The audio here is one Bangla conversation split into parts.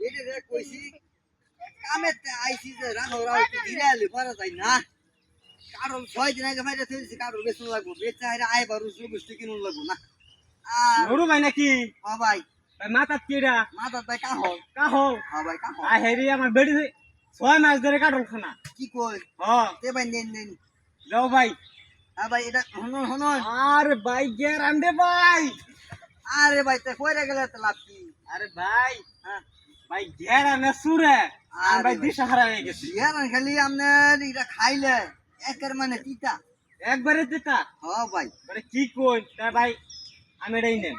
এটা রে কইছি কামেতে আইছি যে রাখো রাও কি ধীরে আলি পারা যায় না কারণ 6 দিন আগে ফাইটা থইছি কারণ বেচন লাগবো বেচা আইরা আই বারু বস্তু কিনুন লাগবো না আর নুরু ভাই নাকি হ্যাঁ ভাই ভাই মাথাত কিরা মাথা ভাই কাহল কাহল হ্যাঁ ভাই কাহল আ হেরি আমার বেড়ি 6 মাস ধরে কাটল খানা কি কই হ্যাঁ তে ভাই নেন নেন যাও ভাই হ্যাঁ ভাই এটা হনুন হনুন আরে ভাই গ্যারান্ডে ভাই আরে ভাই তে কইরা গেলে তো লাভ কি আরে ভাই হ্যাঁ ভাই গ্যারান্ডে সুরে আর ভাই দিশা হারা হয়ে গেছে ইয়ার খালি আপনার এটা খাইলে একের মানে তিতা একবারে দিতা হ্যাঁ ভাই মানে কি কই তা ভাই আমি এটাই নেন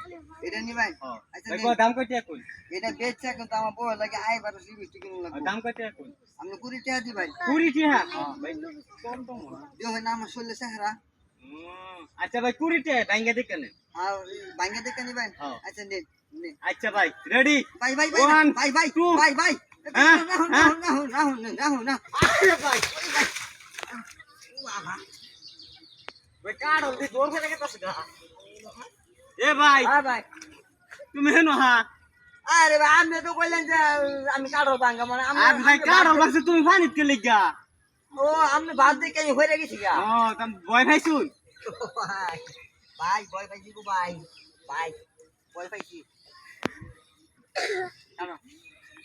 এটা নি ভাই হ্যাঁ আচ্ছা ভাই নেন। কত দাম কত কই এটা বেচছে কিন্তু আমার বড় লাগে আই বারো বৃষ্টি কিনুন লাগবে দাম কত কই আমি 20 টাকা দি ভাই 20 টাকা ভাই কম তো মনে হয়। দিও ভাই না আমার শরীরে চেহারা আচ্ছা ভাই 20 টাকা ডাঙ্গা দেখেন আর ভাঙ্গে দেখে নি ভাই হ্যাঁ। আচ্ছা নেন নেন আচ্ছা ভাই রেডি ভাই ভাই ভাই One, ভাই ভাই two. ভাই ভাই হ্যাঁ, রাহুন হ্যাঁ। রাহুন রাহুন রাহুন রাহুন না আরে ভাই ভাই বাবা ভাই কাড়ল দি দৌড় ফেলে গেছস গা এ ভাই হ্যাঁ ভাই তুমি হেনো হা আরে ভাই আপনি তো কইলেন যে আমি কাড়ো ভাঙ্গা মানে আর ভাই কাড়ল বাসে তুমি পানিত কে লিগা ও আপনি বাদ দিয়ে কেন হয়ে গেছি গা ও তাম ভয় পাইছুন ভাই ভাই ভয় পাইছি গো ভাই ভাই ভয় পাইছি